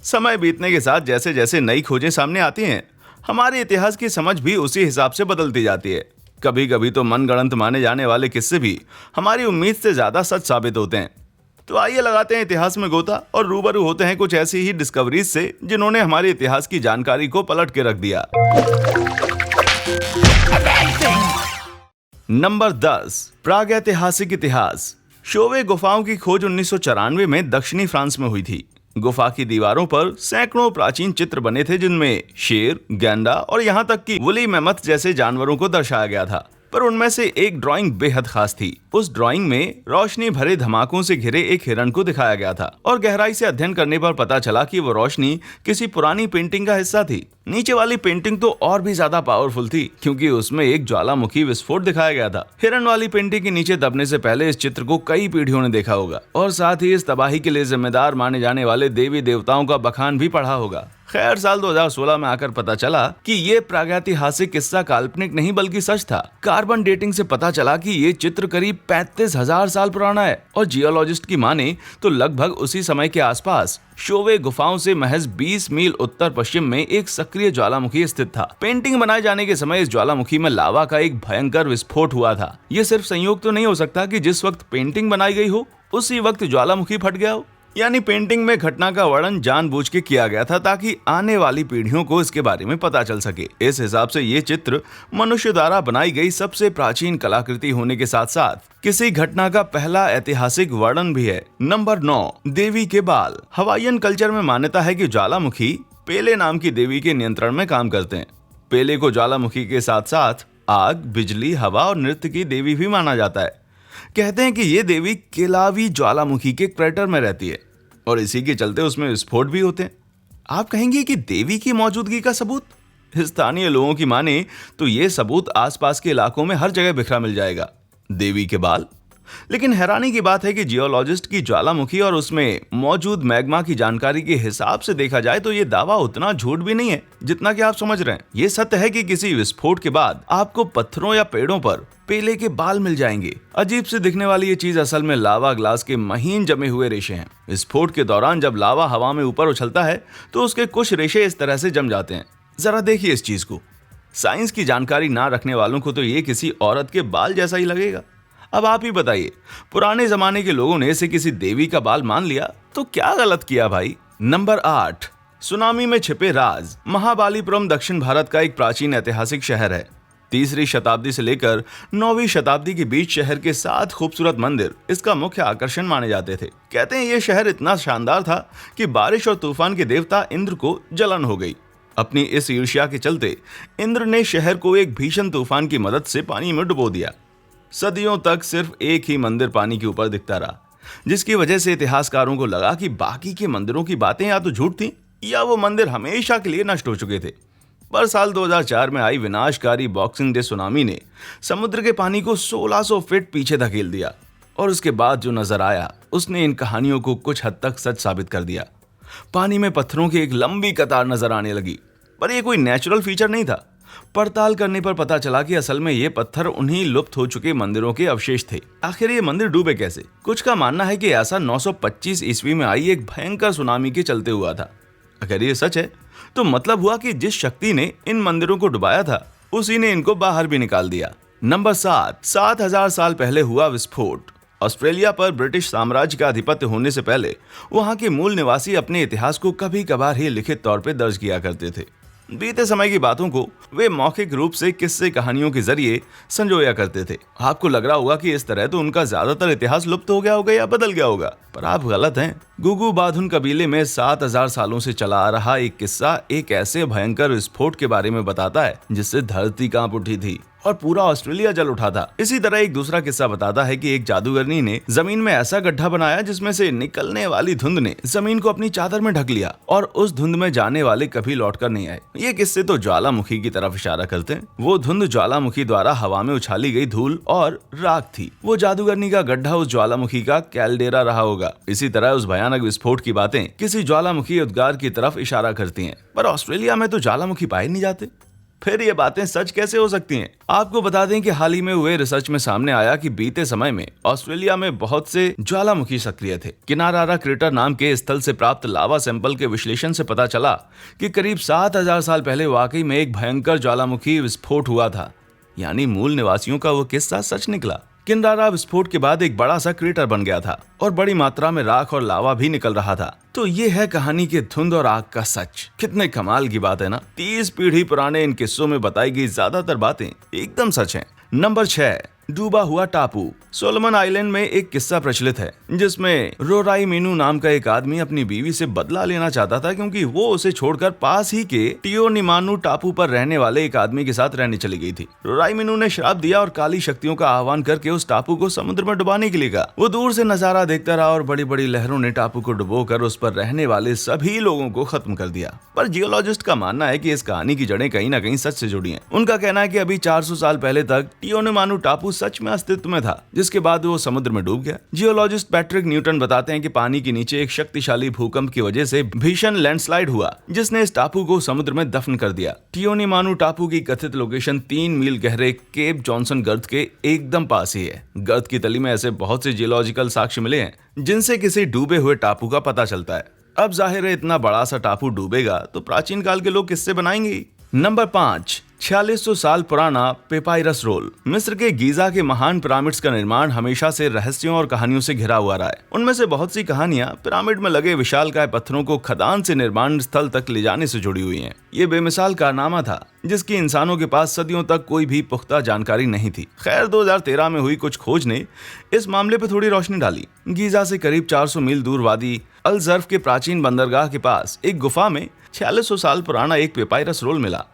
समय बीतने के साथ जैसे जैसे नई खोजें सामने आती हैं, हमारे इतिहास की समझ भी उसी हिसाब से बदलती जाती है। कभी कभी तो मनगढ़ंत माने जाने वाले किस्से भी हमारी उम्मीद से ज्यादा सच साबित होते हैं। तो आइए लगाते हैं इतिहास में गोता और रूबरू होते हैं कुछ ऐसी ही डिस्कवरीज से जिन्होंने हमारे इतिहास की जानकारी को पलट के रख दिया। नंबर 10, प्रागैतिहासिक इतिहास। शोवे गुफाओं की खोज 1994 में दक्षिणी फ्रांस में हुई थी। गुफा की दीवारों पर सैकड़ों प्राचीन चित्र बने थे जिनमें शेर, गैंडा और यहाँ तक कि वुली मैमथ जैसे जानवरों को दर्शाया गया था। पर उनमें से एक ड्राइंग बेहद खास थी। उस ड्राइंग में रोशनी भरे धमाकों से घिरे एक हिरण को दिखाया गया था और गहराई से अध्ययन करने पर पता चला कि वो रोशनी किसी पुरानी पेंटिंग का हिस्सा थी। नीचे वाली पेंटिंग तो और भी ज्यादा पावरफुल थी क्योंकि उसमें एक ज्वालामुखी विस्फोट दिखाया गया था। हिरण वाली पेंटिंग के नीचे दबने से पहले इस चित्र को कई पीढ़ियों ने देखा होगा और साथ ही इस तबाही के लिए जिम्मेदार माने जाने वाले देवी देवताओं का बखान भी पढ़ा होगा। खैर, साल 2016 में आकर पता चला कि ये प्रागैतिहासिक किस्सा काल्पनिक नहीं बल्कि सच था। कार्बन डेटिंग से पता चला कि ये चित्र करीब 35,000 साल पुराना है और जियोलॉजिस्ट की माने तो लगभग उसी समय के आसपास शोवे गुफाओं से महज 20 मील उत्तर पश्चिम में एक सक्रिय ज्वालामुखी स्थित था। पेंटिंग बनाए जाने के समय इस ज्वालामुखी में लावा का एक भयंकर विस्फोट हुआ था। ये सिर्फ संयोग तो नहीं हो सकता कि जिस वक्त पेंटिंग बनाई गई हो उसी वक्त ज्वालामुखी फट गया हो। यानी पेंटिंग में घटना का वर्णन जानबूझ के किया गया था ताकि आने वाली पीढ़ियों को इसके बारे में पता चल सके। इस हिसाब से ये चित्र मनुष्य द्वारा बनाई गई सबसे प्राचीन कलाकृति होने के साथ साथ किसी घटना का पहला ऐतिहासिक वर्णन भी है। नंबर 9, देवी के बाल। हवाईयन कल्चर में मान्यता है कि ज्वालामुखी पेले नाम की देवी के नियंत्रण में काम करते हैं। पेले को ज्वालामुखी के साथ साथ आग, बिजली, हवा और नृत्य की देवी भी माना जाता है। कहते हैं कि ये देवी केलावी ज्वालामुखी के क्रेटर में रहती है और इसी के चलते उसमें विस्फोट भी होते हैं। आप कहेंगे कि देवी की मौजूदगी का सबूत? स्थानीय लोगों की माने तो ये सबूत आसपास के इलाकों में हर जगह बिखरा मिल जाएगा। देवी के बाल। लेकिन हैरानी की बात है कि जियोलॉजिस्ट की ज्वालामुखी और उसमें मौजूद मैग्मा की जानकारी के हिसाब से देखा जाए तो ये दावा उतना झूठ भी नहीं है जितना कि आप समझ रहे हैं। ये सत्य है कि किसी विस्फोट के बाद आपको पत्थरों या पेड़ों पर पेले के बाल मिल जाएंगे। अजीब से दिखने वाली ये चीज असल में लावा ग्लास के महीन जमे हुए रेशे हैं। विस्फोट के दौरान जब लावा हवा में ऊपर उछलता है तो उसके कुछ रेशे इस तरह से जम जाते हैं। जरा देखिए इस चीज को। साइंस की जानकारी ना रखने वालों को तो ये किसी औरत के बाल जैसा ही लगेगा। अब आप ही बताइए, पुराने जमाने के लोगों ने इसे किसी देवी का बाल मान लिया तो क्या गलत किया भाई। नंबर 8, सुनामी में छिपे राज। महाबलीपुरम दक्षिण भारत का एक प्राचीन ऐतिहासिक शहर है। 3री शताब्दी से लेकर 9वीं शताब्दी के बीच शहर के 7 खूबसूरत मंदिर इसका मुख्य आकर्षण माने जाते थे। कहते हैं यह शहर इतना शानदार था कि बारिश और तूफान के देवता इंद्र को जलन हो गई। अपनी इस ईर्ष्या के चलते इंद्र ने शहर को एक भीषण तूफान की मदद से पानी में डुबो दिया। सदियों तक सिर्फ एक ही मंदिर पानी के ऊपर दिखता रहा, जिसकी वजह से इतिहासकारों को लगा कि बाकी के मंदिरों की बातें या तो झूठ थी या वो मंदिर हमेशा के लिए नष्ट हो चुके थे। पर साल 2004 में आई विनाशकारी बॉक्सिंग डे सुनामी ने समुद्र के पानी को 1600 फीट पीछे धकेल दिया और उसके बाद जो नजर आया उसने इन कहानियों को कुछ हद तक सच साबित कर दिया। पानी में पत्थरों की एक लंबी कतार नजर आने लगी, पर यह कोई नेचुरल फीचर नहीं था। पड़ताल करने पर पता चला कि असल में ये पत्थर उन्हीं लुप्त हो चुके मंदिरों के अवशेष थे। आखिर ये मंदिर डूबे कैसे? कुछ का मानना है कि ऐसा 925 ईस्वी में आई एक भयंकर सुनामी के चलते हुआ था। अगर ये सच है तो मतलब हुआ कि जिस शक्ति ने इन मंदिरों को डुबाया था उसी ने इनको बाहर भी निकाल दिया। नंबर 7, 7000 साल पहले हुआ विस्फोट। ऑस्ट्रेलिया पर ब्रिटिश साम्राज्य का आधिपत्य होने से पहले वहां के मूल निवासी अपने इतिहास को कभी कभार ही लिखित तौर पर दर्ज किया करते थे। बीते समय की बातों को वे मौखिक रूप से किस्से कहानियों के जरिए संजोया करते थे। आपको लग रहा होगा कि इस तरह तो उनका ज्यादातर इतिहास लुप्त हो गया होगा या बदल गया होगा, पर आप गलत हैं। गुगु बाधुन कबीले में 7000 सालों से चला आ रहा एक किस्सा एक ऐसे भयंकर विस्फोट के बारे में बताता है जिससे धरती कांप उठी थी और पूरा ऑस्ट्रेलिया जल उठा था। इसी तरह एक दूसरा किस्सा बताता है कि एक जादूगरनी ने जमीन में ऐसा गड्ढा बनाया जिसमें से निकलने वाली धुंध ने जमीन को अपनी चादर में ढक लिया और उस धुंध में जाने वाले कभी लौटकर नहीं आए। ये किस्से तो ज्वालामुखी की तरफ इशारा करते हैं। वो धुंध ज्वालामुखी द्वारा हवा में उछाली गई धूल और राख थी। वो जादूगरनी का गड्ढा उस ज्वालामुखी का कैलडेरा रहा होगा। इसी तरह उस भयानक विस्फोट की बातें किसी ज्वालामुखी उद्गार की तरफ इशारा करती हैं। पर ऑस्ट्रेलिया में तो ज्वालामुखी पाए नहीं जाते। फिर ये बातें सच कैसे हो सकती हैं? आपको बता दें कि हाल ही में हुए रिसर्च में सामने आया कि बीते समय में ऑस्ट्रेलिया में बहुत से ज्वालामुखी सक्रिय थे। किनारारा क्रेटर नाम के स्थल से प्राप्त लावा सैंपल के विश्लेषण से पता चला कि करीब 7000 साल पहले वाकई में एक भयंकर ज्वालामुखी विस्फोट हुआ था। यानी मूल निवासियों का वो किस्सा सच निकला। किनारा विस्फोट के बाद एक बड़ा सा क्रेटर बन गया था और बड़ी मात्रा में राख और लावा भी निकल रहा था। तो ये है कहानी के धुंध और आग का सच। कितने कमाल की बात है ना। 30 पीढ़ी पुराने इन किस्सों में बताई गई ज्यादातर बातें एकदम सच हैं। नंबर 6, डूबा हुआ टापू। सोलोमन आइलैंड में एक किस्सा प्रचलित है जिसमें रोराई मीनू नाम का एक आदमी अपनी बीवी से बदला लेना चाहता था क्योंकि वो उसे छोड़कर पास ही के टियोनिमानू टापू पर रहने वाले एक आदमी के साथ रहने चली गई थी। रोराई मीनू ने श्राप दिया और काली शक्तियों का आह्वान करके उस टापू को समुद्र में डुबाने के लिए कहा। वो दूर से नजारा देखता रहा और बड़ी बड़ी लहरों ने टापू को डुबोकर उस पर रहने वाले सभी लोगों को खत्म कर दिया। पर जियोलॉजिस्ट का मानना है कि इस कहानी की जड़ें कहीं ना कहीं सच से जुड़ी हैं। उनका कहना है कि अभी 400 साल पहले तक टियोनिमानू टापू सच में अस्तित्व में था, जिसके बाद वो समुद्र में डूब गया। जियोलॉजिस्ट पैट्रिक न्यूटन बताते हैं कि पानी के नीचे एक शक्तिशाली भूकंप की वजह से भीषण लैंडस्लाइड हुआ जिसने इस टापू को समुद्र में दफन कर दिया। टियोनिमानू टापू की कथित लोकेशन 3 मील गहरे केप जॉनसन गर्त के एकदम पास ही है। गर्त की तली में ऐसे बहुत से जियोलॉजिकल साक्ष्य मिले हैं जिनसे किसी डूबे हुए टापू का पता चलता है। अब जाहिर है इतना बड़ा सा टापू डूबेगा तो प्राचीन काल के लोग किससे बनाएंगे। नंबर 5, 4600 साल पुराना पेपाइरस रोल। मिस्र के गीजा के महान पिरामिड्स का निर्माण हमेशा से रहस्यों और कहानियों से घिरा हुआ रहा है। उनमें से बहुत सी कहानियां पिरामिड में लगे विशालकाय पत्थरों को खदान से निर्माण स्थल तक ले जाने से जुड़ी हुई हैं। ये बेमिसाल कारनामा था जिसकी इंसानों के पास सदियों तक कोई भी पुख्ता जानकारी नहीं थी। खैर 2013 में हुई कुछ खोज ने इस मामले पर थोड़ी रोशनी डाली। गीजा से करीब 400 मील दूर वादी अल जर्फ के प्राचीन बंदरगाह के पास एक गुफा में 4600 साल पुराना एक पेपाइरस रोल मिला।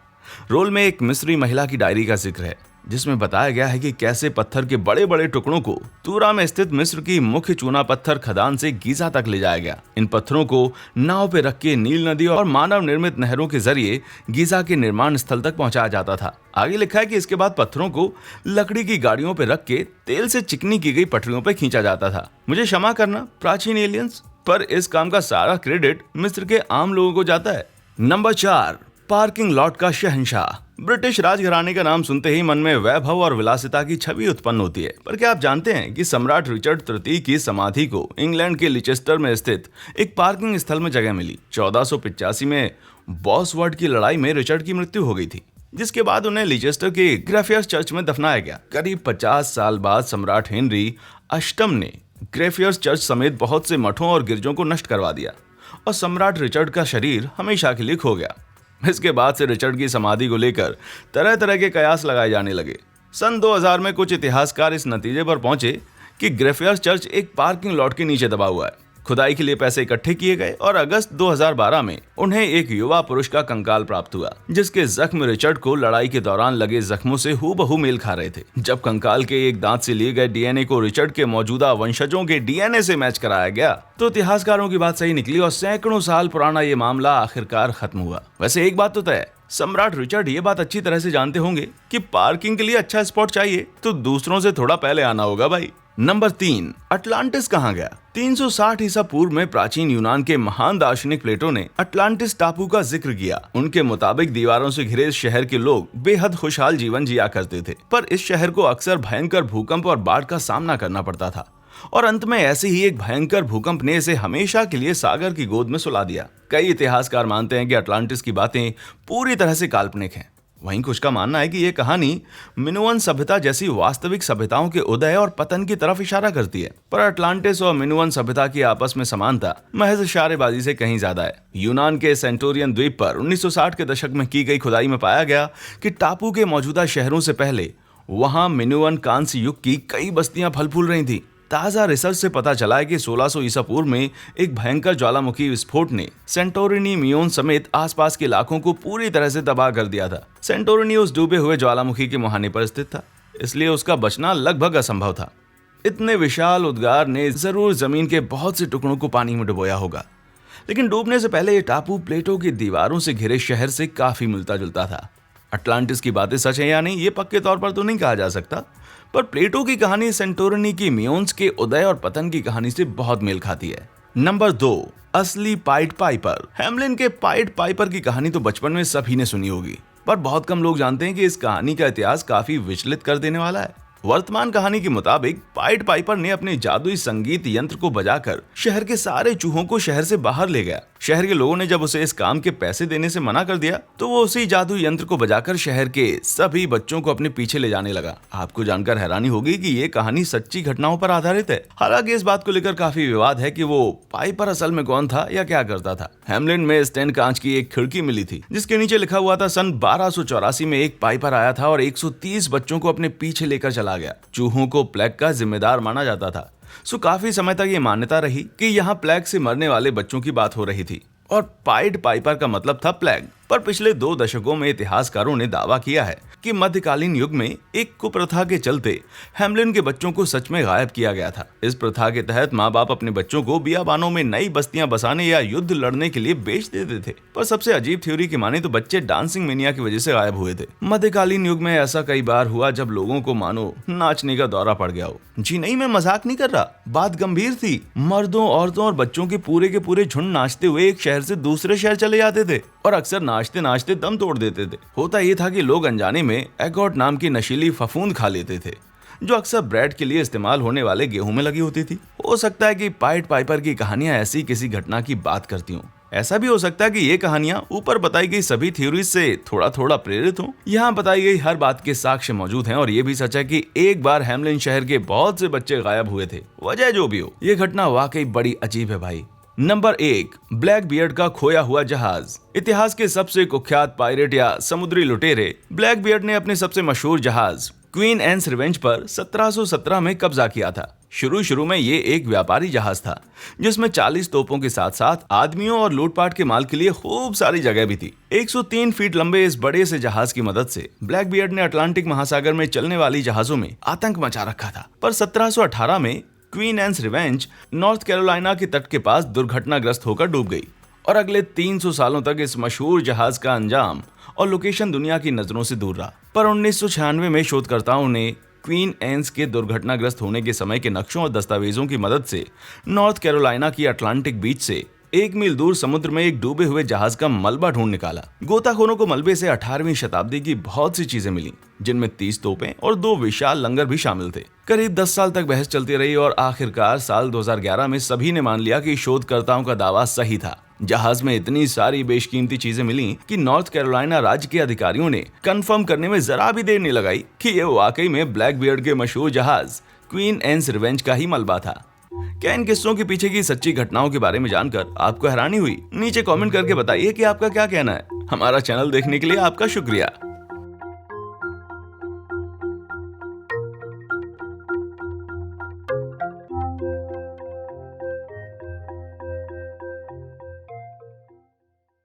रोल में एक मिस्री महिला की डायरी का जिक्र है जिसमें बताया गया है कि कैसे पत्थर के बड़े बड़े टुकड़ों को तूरा में स्थित मिस्र की मुख्य चूना पत्थर खदान से गीजा तक ले जाया गया। इन पत्थरों को नाव पे रख के नील नदी और मानव निर्मित नहरों के जरिए गीजा के निर्माण स्थल तक पहुंचाया जाता था। आगे लिखा है कि इसके बाद पत्थरों को लकड़ी की गाड़ियों पे रख के तेल से चिकनी की गई पटरियों पे खींचा जाता था। मुझे क्षमा करना प्राचीन एलियंस, पर इस काम का सारा क्रेडिट मिस्र के आम लोगों को जाता है। नंबर 4, पार्किंग लॉट का शहंशाह। ब्रिटिश राजघराने का नाम सुनते ही मन में वैभव और विलासिता की छवि उत्पन्न होती है। पर क्या आप जानते हैं कि सम्राट रिचर्ड तृतीय की समाधि को इंग्लैंड के लिचेस्टर में स्थित एक पार्किंग स्थल में जगह मिली। 1485 में बॉसवर्थ की लड़ाई में रिचर्ड की मृत्यु हो गई थी, जिसके बाद उन्हें लिचेस्टर के ग्रेफियर्स चर्च में दफनाया गया। करीब 50 साल बाद सम्राट हेनरी अष्टम ने ग्रेफियर्स चर्च समेत बहुत से मठों और गिरजों को नष्ट करवा दिया और सम्राट रिचर्ड का शरीर हमेशा के लिए खो गया। इसके बाद से रिचर्ड की समाधि को लेकर तरह तरह के कयास लगाए जाने लगे। सन 2000 में कुछ इतिहासकार इस नतीजे पर पहुंचे कि ग्रेफियर्स चर्च एक पार्किंग लॉट के नीचे दबा हुआ है। खुदाई के लिए पैसे इकट्ठे किए गए और अगस्त 2012 में उन्हें एक युवा पुरुष का कंकाल प्राप्त हुआ जिसके जख्म रिचर्ड को लड़ाई के दौरान लगे जख्मों से हूबहू मेल खा रहे थे। जब कंकाल के एक दांत से लिए गए डीएनए को रिचर्ड के मौजूदा वंशजों के डीएनए से मैच कराया गया तो इतिहासकारों की बात सही निकली और सैकड़ों साल पुराना ये मामला आखिरकार खत्म हुआ। वैसे एक बात तो तय है, सम्राट रिचर्ड ये बात अच्छी तरह से जानते होंगे कि पार्किंग के लिए अच्छा स्पॉट चाहिए तो दूसरों से थोड़ा पहले आना होगा भाई। नंबर 3, अटलांटिस कहाँ गया। 360 ईसा पूर्व में प्राचीन यूनान के महान दार्शनिक प्लेटो ने अटलांटिस टापू का जिक्र किया। उनके मुताबिक दीवारों से घिरे इस शहर के लोग बेहद खुशहाल जीवन जिया करते थे, पर इस शहर को अक्सर भयंकर भूकंप और बाढ़ का सामना करना पड़ता था और अंत में ऐसे ही एक भयंकर भूकंप ने इसे हमेशा के लिए सागर की गोद में सुला दिया। कई इतिहासकार मानते हैं कि अटलांटिस की बातें पूरी तरह से काल्पनिक हैं। वहीं कुछ का मानना है कि यह कहानी मिनुअन सभ्यता जैसी वास्तविक सभ्यताओं के उदय और पतन की तरफ इशारा करती है। पर अटलांटिस और मिनुअन सभ्यता की आपस में समानता महज इशारेबाजी से कहीं ज्यादा है। यूनान के सेंटोरियन द्वीप पर 1960 के दशक में की गई खुदाई में पाया गया कि टापू के मौजूदा शहरों से पहले वहां मिनुअन कांस्य युग की कई बस्तियां फल फूल रही थी। ताजा रिसर्च से पता चला है कि 1600 ईसा पूर्व में एक भयंकर ज्वालामुखी विस्फोट ने सेंटोरिनी मियोन समेत आसपास के इलाकों को पूरी तरह से तबाह कर दिया था। सेंटोरिनी उस डूबे हुए ज्वालामुखी के मुहाने पर स्थित था, इसलिए उसका बचना लगभग असंभव था। इतने विशाल उद्गार ने जरूर जमीन के बहुत से टुकड़ों को पानी में डुबोया होगा, लेकिन डूबने से पहले ये टापू प्लेटो की दीवारों से घिरे शहर से काफी मिलता जुलता था। अटलांटिस की बातें सच है या नहीं ये पक्के तौर पर तो नहीं कहा जा सकता, पर प्लेटो की कहानी सेंटोरिनी की मियोन्स के उदय और पतन की कहानी से बहुत मेल खाती है। नंबर 2, असली पाइड पाइपर। हैमलिन के पाइड पाइपर की कहानी तो बचपन में सभी ने सुनी होगी, पर बहुत कम लोग जानते हैं कि इस कहानी का इतिहास काफी विचलित कर देने वाला है। वर्तमान कहानी के मुताबिक पाइड पाइपर ने अपने जादुई संगीत यंत्र को बजाकर शहर के सारे चूहों को शहर से बाहर ले गया। शहर के लोगों ने जब उसे इस काम के पैसे देने से मना कर दिया तो वो उसी जादुई यंत्र को बजाकर शहर के सभी बच्चों को अपने पीछे ले जाने लगा। आपको जानकर हैरानी होगी कि ये कहानी सच्ची घटनाओं पर आधारित है। हालांकि इस बात को लेकर काफी विवाद है कि वो पाइपर असल में कौन था या क्या करता था। हेमलिन में स्टेन कांच की एक खिड़की मिली थी जिसके नीचे लिखा हुआ था सन 1284 में एक पाइपर आया था और 130 बच्चों को अपने पीछे लेकर चला गया। चूहों को प्लेग का जिम्मेदार माना जाता था। सो काफी समय तक ये मान्यता रही कि यहाँ प्लेग से मरने वाले बच्चों की बात हो रही थी और पाइड पाइपर का मतलब था प्लेग। पर पिछले 2 दशकों में इतिहासकारों ने दावा किया है कि मध्यकालीन युग में एक कुप्रथा के चलते हेमलिन के बच्चों को सच में गायब किया गया था। इस प्रथा के तहत माँ बाप अपने बच्चों को बियाबानों में नई बस्तियां बसाने या युद्ध लड़ने के लिए बेच देते थे। पर सबसे अजीब थ्योरी की माने तो बच्चे डांसिंग मेनिया की वजह से गायब हुए थे। मध्यकालीन युग में ऐसा कई बार हुआ जब लोगों को मानो नाचने का दौरा पड़ गया हो। जी नहीं, मैं मजाक नहीं कर रहा, बात गंभीर थी। मर्दों, औरतों और बच्चों के पूरे झुंड नाचते हुए एक शहर से दूसरे शहर चले जाते थे और अक्सर नाचते नाचते दम तोड़ देते थे। होता ये था कि लोग अनजाने में एगॉट नाम की नशीली फफूंद खा लेते थे जो अक्सर ब्रेड के लिए इस्तेमाल होने वाले गेहूं में लगी होती थी। हो सकता है कि पाइड पाइपर की कहानियां ऐसी किसी घटना की बात करती हूँ। ऐसा भी हो सकता है कि ये कहानियां ऊपर बताई गई सभी थ्योरीज से थोड़ा थोड़ा प्रेरित हों। यहाँ बताई गई हर बात के साक्ष्य मौजूद हैं और ये भी सच है कि एक बार हेमलिन शहर के बहुत से बच्चे गायब हुए थे। वजह जो भी हो, ये घटना वाकई बड़ी अजीब है भाई। नंबर 1, ब्लैक बियर्ड का खोया हुआ जहाज। इतिहास के सबसे कुख्यात पायरेट या समुद्री लुटेरे ब्लैक बियर्ड ने अपने सबसे मशहूर जहाज क्वीन एंस रिवेंज पर 1717 में कब्जा किया था। शुरू में ये एक व्यापारी जहाज था जिसमें 40 तोपों के साथ साथ आदमियों और लूटपाट के माल के लिए खूब सारी जगह भी थी। 103 फीट लंबे इस बड़े से जहाज की मदद से ब्लैक बियर्ड ने अटलांटिक महासागर में चलने वाली जहाजों में आतंक मचा रखा था। पर 1718 में क्वीन एंस रिवेंज नॉर्थ कैरोलिना के तट के पास दुर्घटनाग्रस्त होकर डूब गई और अगले 300 सालों तक इस मशहूर जहाज का अंजाम और लोकेशन दुनिया की नजरों से दूर रहा। पर 1996 में शोधकर्ताओं ने क्वीन एंस के दुर्घटनाग्रस्त होने के समय के नक्शों और दस्तावेजों की मदद से नॉर्थ कैरोलिना की अटलांटिक बीच से 1 मील दूर समुद्र में एक डूबे हुए जहाज का मलबा ढूंढ निकाला। गोताखोरों को मलबे से 18वीं शताब्दी की बहुत सी चीजें मिली जिनमें 30 तोपें और 2 विशाल लंगर भी शामिल थे। करीब 10 साल तक बहस चलती रही और आखिरकार साल 2011 में सभी ने मान लिया कि शोधकर्ताओं का दावा सही था। जहाज में इतनी सारी बेशकीमती चीजें मिली कि नॉर्थ कैरोलिना राज्य के अधिकारियों ने कंफर्म करने में जरा भी देर नहीं लगाई कि यह वाकई में ब्लैक बियर्ड के मशहूर जहाज क्वीन एंस रिवेंज का ही मलबा था। क्या इन किस्सों के पीछे की सच्ची घटनाओं के बारे में जानकर आपको हैरानी हुई? नीचे कमेंट करके बताइए कि आपका क्या कहना है। हमारा चैनल देखने के लिए आपका शुक्रिया।